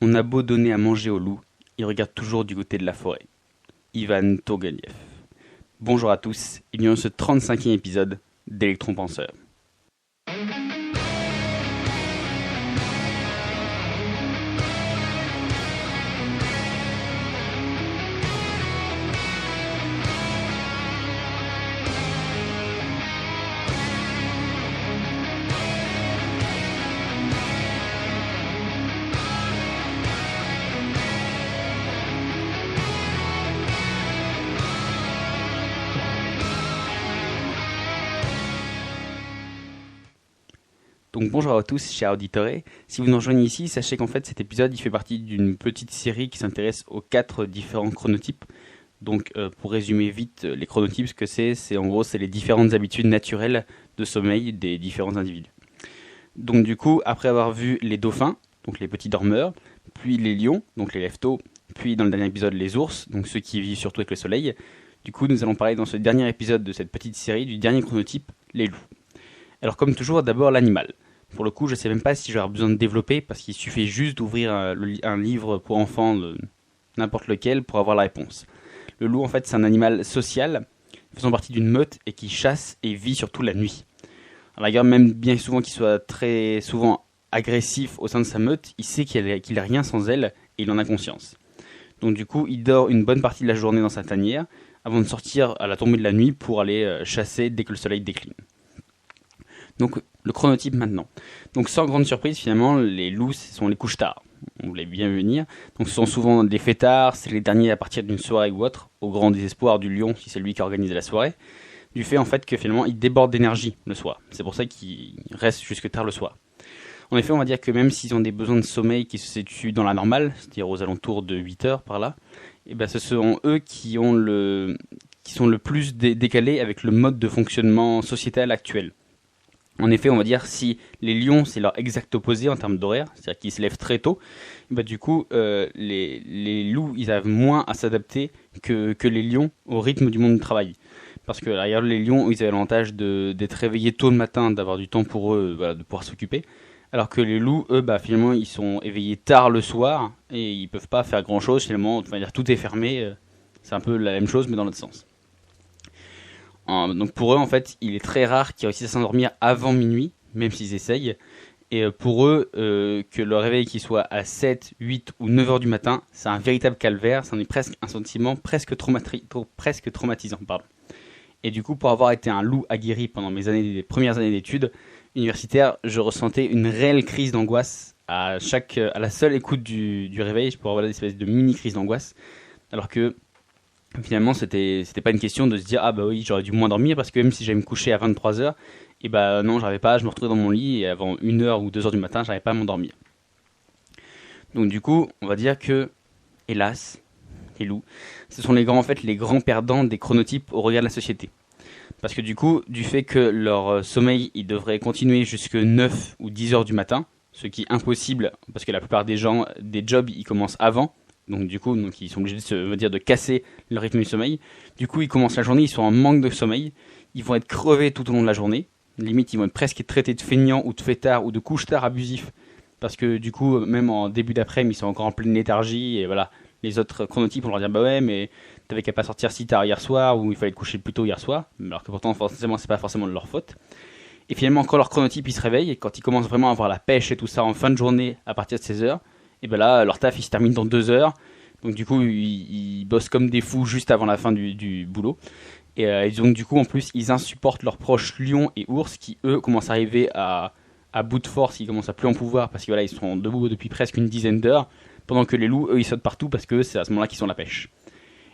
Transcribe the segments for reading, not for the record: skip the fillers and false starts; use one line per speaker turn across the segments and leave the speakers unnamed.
On a beau donner à manger au loup, il regarde toujours du côté de la forêt. Ivan Tourguenieff. Bonjour à tous et bienvenue dans ce 35e épisode d'Electron Penseur. Donc bonjour à tous, chers auditeurs. Si vous nous rejoignez ici, sachez qu'en fait cet épisode il fait partie d'une petite série qui s'intéresse aux 4 différents chronotypes. Donc pour résumer vite les chronotypes, ce que c'est en gros c'est les différentes habitudes naturelles de sommeil des différents individus. Donc du coup, après avoir vu les dauphins, donc les petits dormeurs, puis les lions, donc les lève-tôt, puis dans le dernier épisode les ours, donc ceux qui vivent surtout avec le soleil, du coup nous allons parler dans ce dernier épisode de cette petite série du dernier chronotype, les loups. Alors comme toujours, d'abord l'animal. Pour le coup, je sais même pas si j'aurai besoin de développer parce qu'il suffit juste d'ouvrir un livre pour enfants, n'importe lequel, pour avoir la réponse. Le loup, en fait, c'est un animal social, faisant partie d'une meute et qui chasse et vit surtout la nuit. À la rigueur, même bien souvent qu'il soit très souvent agressif au sein de sa meute, il sait qu'il a rien sans elle et il en a conscience. Donc du coup, il dort une bonne partie de la journée dans sa tanière avant de sortir à la tombée de la nuit pour aller chasser dès que le soleil décline. Donc le chronotype maintenant. Donc sans grande surprise finalement, les loups ce sont les couches-tard. On voulait bien venir. Donc ce sont souvent des fêtards, c'est les derniers à partir d'une soirée ou autre, au grand désespoir du lion si c'est lui qui organise la soirée, du fait en fait que finalement il déborde d'énergie le soir. C'est pour ça qu'il reste jusque tard le soir. En effet, on va dire que même s'ils ont des besoins de sommeil qui se situent dans la normale, c'est-à-dire aux alentours de 8 heures par là, et ben ce sont eux qui sont le plus décalés avec le mode de fonctionnement sociétal actuel. En effet, on va dire si les lions c'est leur exact opposé en termes d'horaire, c'est-à-dire qu'ils se lèvent très tôt, bah du coup les loups ils avaient moins à s'adapter que les lions au rythme du monde du travail. Parce que d'ailleurs les lions ils avaient l'avantage d'être réveillés tôt le matin, d'avoir du temps pour eux, voilà, de pouvoir s'occuper. Alors que les loups, eux, bah finalement ils sont éveillés tard le soir et ils peuvent pas faire grand chose finalement, on va dire tout est fermé, c'est un peu la même chose mais dans l'autre sens. Donc pour eux, en fait, il est très rare qu'ils réussissent à s'endormir avant minuit, même s'ils essayent. Et pour eux, que le réveil qui soit à 7, 8 ou 9 heures du matin, c'est un véritable calvaire, c'en est presque un sentiment presque traumatisant. Pardon. Et du coup, pour avoir été un loup aguerri pendant mes premières années d'études universitaires, je ressentais une réelle crise d'angoisse à la seule écoute du réveil. Je pourrais avoir des espèces de mini-crises d'angoisse. Alors que finalement, c'était pas une question de se dire ah bah oui, j'aurais dû moins dormir parce que même si j'allais me coucher à 23 heures, et bah non, j'arrivais pas, je me retrouvais dans mon lit et avant 1 heure ou 2 heures du matin, j'arrivais pas à m'endormir. Donc du coup, on va dire que, hélas, les loups, ce sont les grands perdants des chronotypes au regard de la société. Parce que du coup, du fait que leur sommeil, il devrait continuer jusque 9 ou 10 heures du matin, ce qui est impossible parce que la plupart des gens, des jobs, ils commencent avant. Donc du coup, ils sont obligés de casser le rythme du sommeil. Du coup, ils commencent la journée, ils sont en manque de sommeil. Ils vont être crevés tout au long de la journée. Limite, ils vont être presque traités de feignants ou de fêtards ou de couche-tard abusifs. Parce que du coup, même en début d'après-midi, ils sont encore en pleine léthargie. Et voilà, les autres chronotypes vont leur dire bah ouais, mais t'avais qu'à pas sortir si tard hier soir ou il fallait te coucher plus tôt hier soir. Alors que pourtant, forcément, c'est pas forcément de leur faute. Et finalement, quand leur chronotype il se réveille et quand ils commencent vraiment à avoir la pêche et tout ça en fin de journée à partir de 16 heures, et ben là, leur taf il se termine dans 2 heures. Donc du coup, ils bossent comme des fous juste avant la fin du boulot. Et donc du coup, en plus, ils insupportent leurs proches lions et ours qui, eux, commencent à arriver à bout de force, ils commencent à plus en pouvoir parce que voilà, ils sont debout depuis presque une dizaine d'heures, pendant que les loups, eux, ils sautent partout parce que c'est à ce moment-là qu'ils sont à la pêche.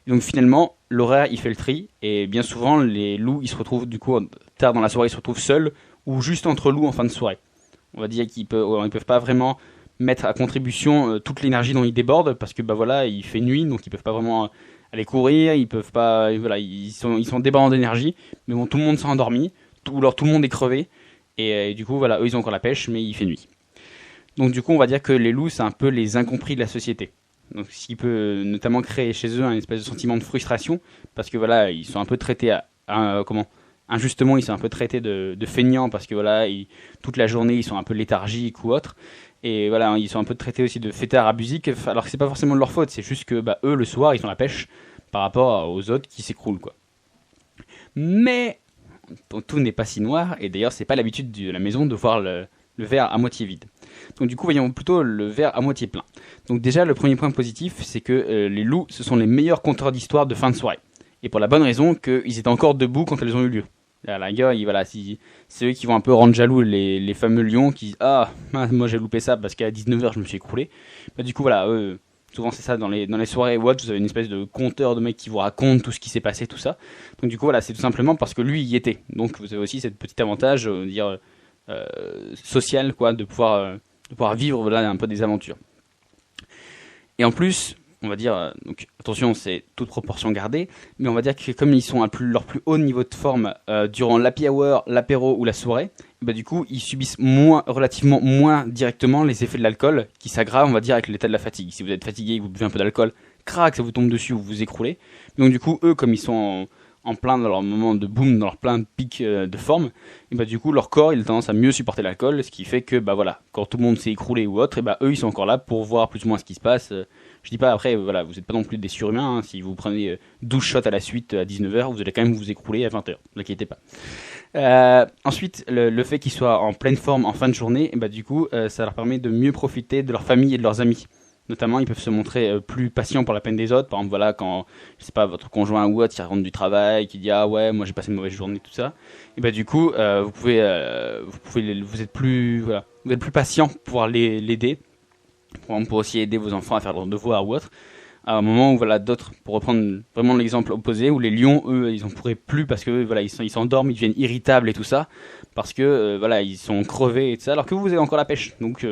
Et donc finalement, l'horaire, il fait le tri, et bien souvent, les loups, ils se retrouvent du coup, tard dans la soirée, ils se retrouvent seuls, ou juste entre loups en fin de soirée. On va dire qu'ils peuvent pas vraiment mettre à contribution toute l'énergie dont ils débordent parce que bah voilà il fait nuit donc ils peuvent pas vraiment aller courir, ils peuvent pas voilà ils sont débordants d'énergie mais bon tout le monde s'est endormi, tout le monde est crevé et du coup voilà eux ils ont encore la pêche mais il fait nuit. Donc du coup on va dire que les loups c'est un peu les incompris de la société. Donc ce qui peut notamment créer chez eux un espèce de sentiment de frustration parce que voilà ils sont un peu traités injustement ils sont un peu traités de feignants parce que voilà, toute la journée ils sont un peu léthargiques ou autres. Et voilà, ils sont un peu traités aussi de fêtards abusifs, alors que c'est pas forcément de leur faute, c'est juste que eux le soir ils ont la pêche par rapport aux autres qui s'écroulent quoi. Mais tout n'est pas si noir, et d'ailleurs c'est pas l'habitude de la maison de voir le verre à moitié vide. Donc du coup voyons plutôt le verre à moitié plein. Donc déjà le premier point positif c'est que les loups ce sont les meilleurs conteurs d'histoire de fin de soirée. Et pour la bonne raison qu'ils étaient encore debout quand elles ont eu lieu. À la rigueur, voilà, c'est eux qui vont un peu rendre jaloux les fameux lions qui disent ah moi j'ai loupé ça parce qu'à 19h je me suis écroulé. Bah, du coup voilà, souvent c'est ça dans les soirées Watch, vous avez une espèce de conteur de mecs qui vous racontent tout ce qui s'est passé, tout ça. Donc du coup voilà, c'est tout simplement parce que lui y était. Donc vous avez aussi cette petit avantage social quoi, de pouvoir vivre voilà, un peu des aventures. Et en plus, on va dire, donc attention, c'est toute proportion gardée, mais on va dire que comme ils sont à leur plus haut niveau de forme durant l'happy hour, l'apéro ou la soirée, bah du coup ils subissent relativement moins directement les effets de l'alcool qui s'aggravent, on va dire, avec l'état de la fatigue. Si vous êtes fatigué et que vous buvez un peu d'alcool, crac, ça vous tombe dessus, vous vous écroulez. Donc du coup, eux, comme ils sont en plein dans leur moment de boom, dans leur plein de pic de forme, et bah du coup leur corps il a tendance à mieux supporter l'alcool, ce qui fait que bah voilà, quand tout le monde s'est écroulé ou autre, et bah eux ils sont encore là pour voir plus ou moins ce qui se passe. Je dis pas après, voilà, vous n'êtes pas non plus des surhumains, hein, si vous prenez 12 shots à la suite à 19h, vous allez quand même vous écrouler à 20h, ne vous inquiétez pas. Ensuite, le fait qu'ils soient en pleine forme en fin de journée, et bah du coup ça leur permet de mieux profiter de leur famille et de leurs amis. Notamment, ils peuvent se montrer plus patients pour la peine des autres. Par exemple, voilà, quand, je sais pas, votre conjoint ou autre, qui rentre du travail, qui dit ah ouais, moi j'ai passé une mauvaise journée, tout ça. Et bah du coup, vous êtes plus patient pour pouvoir l'aider, pour aussi aider vos enfants à faire leurs devoirs ou autre. À un moment où voilà, d'autres, pour reprendre vraiment l'exemple opposé, où les lions, eux, ils en pourraient plus parce que voilà, ils s'endorment, ils deviennent irritables et tout ça, parce que voilà, ils sont crevés et tout ça, alors que vous avez encore la pêche. Donc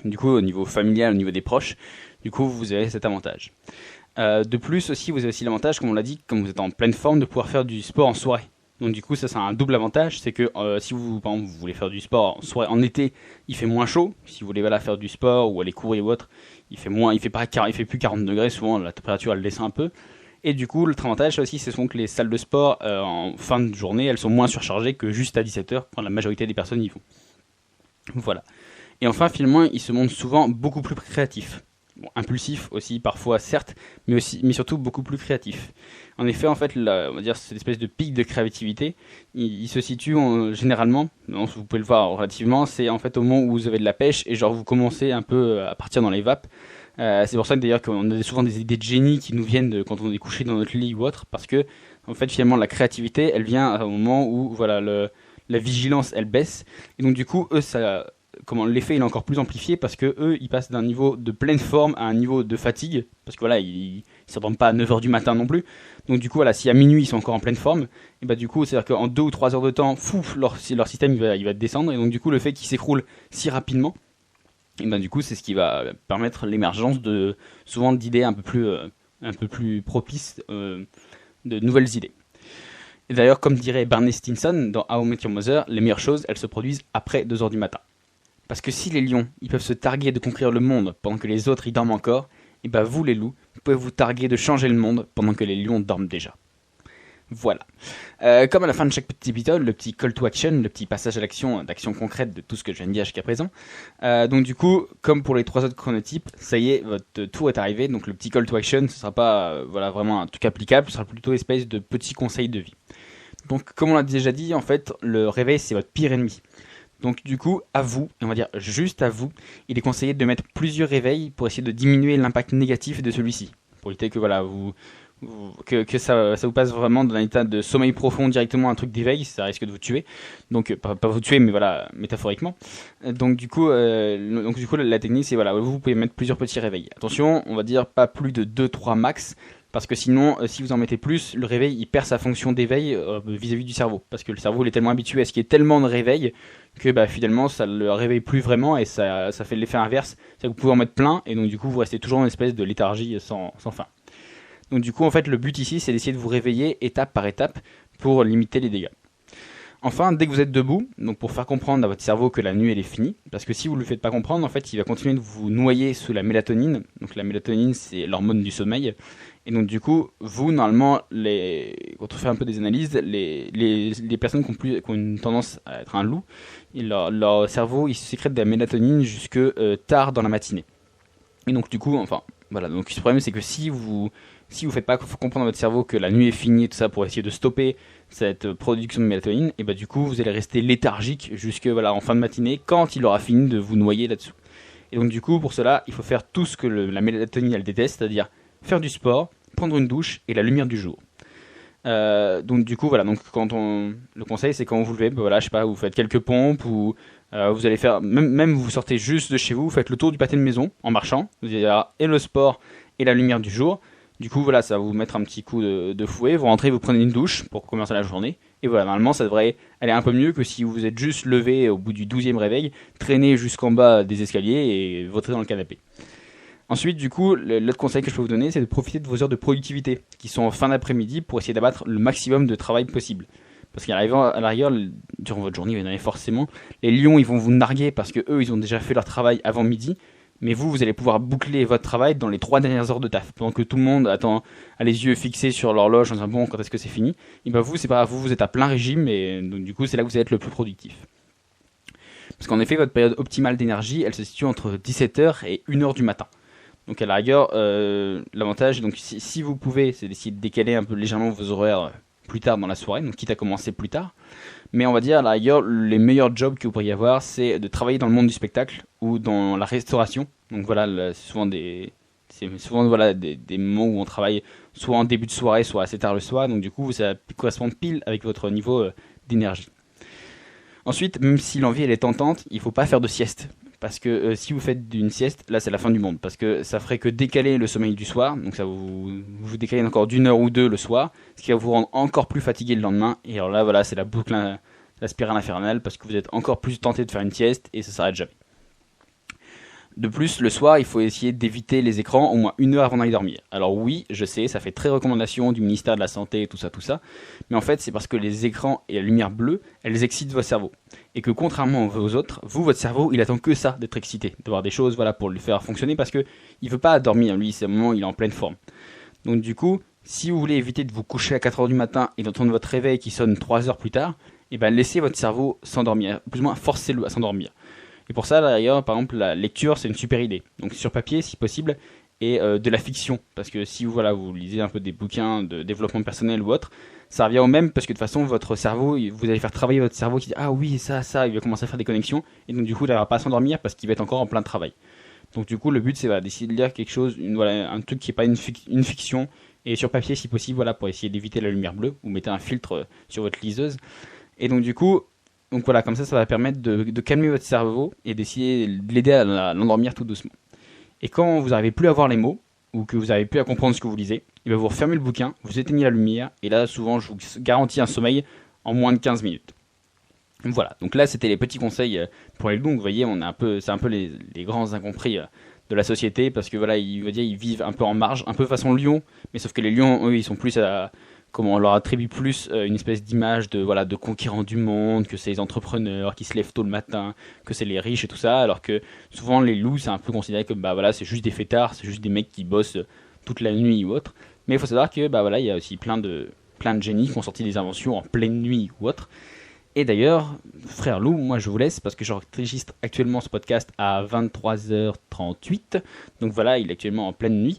du coup, au niveau familial, au niveau des proches, du coup, vous avez cet avantage. De plus aussi, vous avez aussi l'avantage, comme on l'a dit, comme vous êtes en pleine forme, de pouvoir faire du sport en soirée. Donc du coup, ça c'est un double avantage, c'est que si vous, par exemple, vous voulez faire du sport en soirée, en été, il fait moins chaud. Si vous voulez voilà, faire du sport ou aller courir ou autre, il fait plus 40 degrés, souvent la température elle descend un peu. Et du coup, l'autre avantage aussi, c'est que les salles de sport en fin de journée, elles sont moins surchargées que juste à 17h, quand la majorité des personnes y vont. Voilà. Et enfin, finalement, ils se montrent souvent beaucoup plus créatifs. Bon, impulsifs aussi, parfois, certes, mais surtout beaucoup plus créatifs. En effet, en fait, on va dire, cette espèce de pic de créativité, il se situe généralement, vous pouvez le voir relativement, c'est en fait au moment où vous avez de la pêche et genre vous commencez un peu à partir dans les vapes. C'est pour ça que d'ailleurs qu'on a souvent des idées de génie qui nous viennent quand on est couché dans notre lit ou autre, parce que en fait, finalement, la créativité, elle vient au moment où voilà, la vigilance, elle baisse. Et donc, du coup, l'effet il est encore plus amplifié parce que eux ils passent d'un niveau de pleine forme à un niveau de fatigue parce que voilà ils s'endorment pas à 9h du matin non plus, donc du coup voilà, si à minuit ils sont encore en pleine forme, et bah du coup c'est à dire qu'en 2 ou 3 heures de temps leur système il va descendre, et donc du coup le fait qu'ils s'écroulent si rapidement, et bah du coup c'est ce qui va permettre l'émergence de souvent d'idées un peu plus propices, de nouvelles idées. Et d'ailleurs, comme dirait Barney Stinson dans How I Met Your Mother, les meilleures choses elles se produisent après 2h du matin. Parce que si les lions, ils peuvent se targuer de conquérir le monde pendant que les autres y dorment encore, et bah vous les loups, vous pouvez vous targuer de changer le monde pendant que les lions dorment déjà. Voilà. Comme à la fin de chaque petit épisode, le petit call to action, le petit passage à l'action, d'action concrète de tout ce que je viens de dire jusqu'à présent. Donc du coup, comme pour les 3 autres chronotypes, ça y est, votre tour est arrivé. Donc le petit call to action, ce sera pas vraiment un truc applicable, ce sera plutôt une espèce de petit conseil de vie. Donc comme on l'a déjà dit, en fait, le réveil c'est votre pire ennemi. Donc du coup, à vous, et on va dire juste à vous, il est conseillé de mettre plusieurs réveils pour essayer de diminuer l'impact négatif de celui-ci. Pour éviter que voilà, que ça vous passe vraiment dans un état de sommeil profond directement à un truc d'éveil, ça risque de vous tuer. Donc pas vous tuer, mais voilà, métaphoriquement. Donc du coup, la technique c'est voilà, vous pouvez mettre plusieurs petits réveils. Attention, on va dire pas plus de 2-3 max. Parce que sinon, si vous en mettez plus, le réveil il perd sa fonction d'éveil vis-à-vis du cerveau. Parce que le cerveau il est tellement habitué à ce qu'il y ait tellement de réveil que finalement ça le réveille plus vraiment, et ça fait l'effet inverse. C'est que vous pouvez en mettre plein et donc du coup vous restez toujours dans une espèce de léthargie sans fin. Donc du coup en fait le but ici c'est d'essayer de vous réveiller étape par étape pour limiter les dégâts. Enfin, dès que vous êtes debout, donc pour faire comprendre à votre cerveau que la nuit elle est finie, parce que si vous ne le faites pas comprendre, en fait, il va continuer de vous noyer sous la mélatonine. Donc la mélatonine, c'est l'hormone du sommeil. Et donc du coup, vous, normalement, quand on fait un peu des analyses, les personnes qui ont une tendance à être un loup, leur cerveau, il sécrète de la mélatonine jusque tard dans la matinée. Et donc du coup, enfin, voilà. Donc ce problème, c'est que si vous faites pas comprendre à votre cerveau que la nuit est finie, tout ça, pour essayer de stopper cette production de mélatonine, et bah du coup, vous allez rester léthargique jusque voilà en fin de matinée, quand il aura fini de vous noyer là-dessous. Et donc du coup, pour cela, il faut faire tout ce que la mélatonine elle déteste, c'est-à-dire faire du sport, prendre une douche et la lumière du jour. Donc du coup voilà, donc le conseil c'est quand vous vous levez, bah, voilà, je sais pas, vous faites quelques pompes ou vous allez faire même vous sortez juste de chez vous, vous faites le tour du pâté de maison en marchant, vous allez avoir et le sport et la lumière du jour. Du coup voilà, ça va vous mettre un petit coup de fouet, vous rentrez, vous prenez une douche pour commencer la journée et voilà, normalement ça devrait aller un peu mieux que si vous êtes juste levé au bout du 12e réveil, traîné jusqu'en bas des escaliers et vautré dans le canapé. Ensuite, du coup, l'autre conseil que je peux vous donner, c'est de profiter de vos heures de productivité, qui sont en fin d'après-midi, pour essayer d'abattre le maximum de travail possible. Parce qu'à l'arrière, durant votre journée, vous en avez forcément, les lions, ils vont vous narguer parce que eux, ils ont déjà fait leur travail avant midi. Mais vous allez pouvoir boucler votre travail dans les 3 dernières heures de taf. Pendant que tout le monde a les yeux fixés sur l'horloge en disant bon, quand est-ce que c'est fini? Et ben vous, c'est pas vous êtes à plein régime et donc du coup, c'est là que vous allez être le plus productif. Parce qu'en effet, votre période optimale d'énergie, elle se situe entre 17h et 1h du matin. Donc à la rigueur, l'avantage, donc si vous pouvez, c'est d'essayer de décaler un peu légèrement vos horaires plus tard dans la soirée, donc quitte à commencer plus tard. Mais on va dire à la rigueur, les meilleurs jobs que vous pourriez avoir, c'est de travailler dans le monde du spectacle ou dans la restauration. Donc voilà, c'est souvent voilà, des moments où on travaille soit en début de soirée, soit assez tard le soir. Donc du coup, ça correspond pile avec votre niveau d'énergie. Ensuite, même si l'envie elle est tentante, il ne faut pas faire de sieste. Parce que si vous faites d'une sieste, là c'est la fin du monde. Parce que ça ferait que décaler le sommeil du soir. Donc ça vous décalez encore d'une heure ou deux le soir. Ce qui va vous rendre encore plus fatigué le lendemain. Et alors là, voilà, c'est la boucle, la spirale infernale. Parce que vous êtes encore plus tenté de faire une sieste et ça s'arrête jamais. De plus, le soir, il faut essayer d'éviter les écrans au moins 1 heure avant d'aller dormir. Alors oui, je sais, ça fait très recommandation du ministère de la Santé, tout ça. Mais en fait, c'est parce que les écrans et la lumière bleue, elles excitent votre cerveau. Et que contrairement aux autres, votre cerveau, il attend que ça, d'être excité, d'avoir des choses voilà, pour le faire fonctionner, parce que il veut pas dormir, lui, c'est un moment où il est en pleine forme. Donc du coup, si vous voulez éviter de vous coucher à 4h du matin et d'entendre votre réveil qui sonne 3 heures plus tard, et ben laissez votre cerveau s'endormir, plus ou moins forcez-le à s'endormir. Et pour ça, d'ailleurs, par exemple, la lecture, c'est une super idée. Donc sur papier, si possible, et de la fiction. Parce que si vous lisez un peu des bouquins de développement personnel ou autre, ça revient au même, parce que de toute façon, votre cerveau, vous allez faire travailler votre cerveau qui dit « Ah oui, ça, il va commencer à faire des connexions. » Et donc du coup, il ne va pas s'endormir parce qu'il va être encore en plein travail. Donc du coup, le but, c'est d'essayer de lire quelque chose, un truc qui n'est pas une fiction, et sur papier, si possible, pour essayer d'éviter la lumière bleue, ou mettez un filtre sur votre liseuse. Et donc du coup... Donc voilà, comme ça va permettre de calmer votre cerveau et d'essayer de l'aider à l'endormir tout doucement. Et quand vous n'arrivez plus à voir les mots, ou que vous n'arrivez plus à comprendre ce que vous lisez, il va vous refermer le bouquin, vous éteignez la lumière, et là souvent je vous garantis un sommeil en moins de 15 minutes. Voilà, donc là c'était les petits conseils pour les loups. Vous voyez, c'est un peu les grands incompris de la société, parce que voilà, ils vivent un peu en marge, un peu façon lion, mais sauf que les lions, eux, ils sont plus on leur attribue plus une espèce d'image de conquérants du monde, que c'est les entrepreneurs qui se lèvent tôt le matin, que c'est les riches et tout ça, alors que souvent les loups c'est un peu considéré comme c'est juste des fêtards, c'est juste des mecs qui bossent toute la nuit ou autre. Mais il faut savoir que il y a aussi plein de génies qui ont sorti des inventions en pleine nuit ou autre. Et d'ailleurs, frère Lou, moi je vous laisse parce que j'enregistre actuellement ce podcast à 23h38. Donc voilà, il est actuellement en pleine nuit.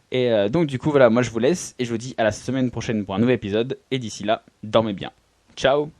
Et donc du coup, voilà, moi je vous laisse et je vous dis à la semaine prochaine pour un nouvel épisode. Et d'ici là, dormez bien. Ciao!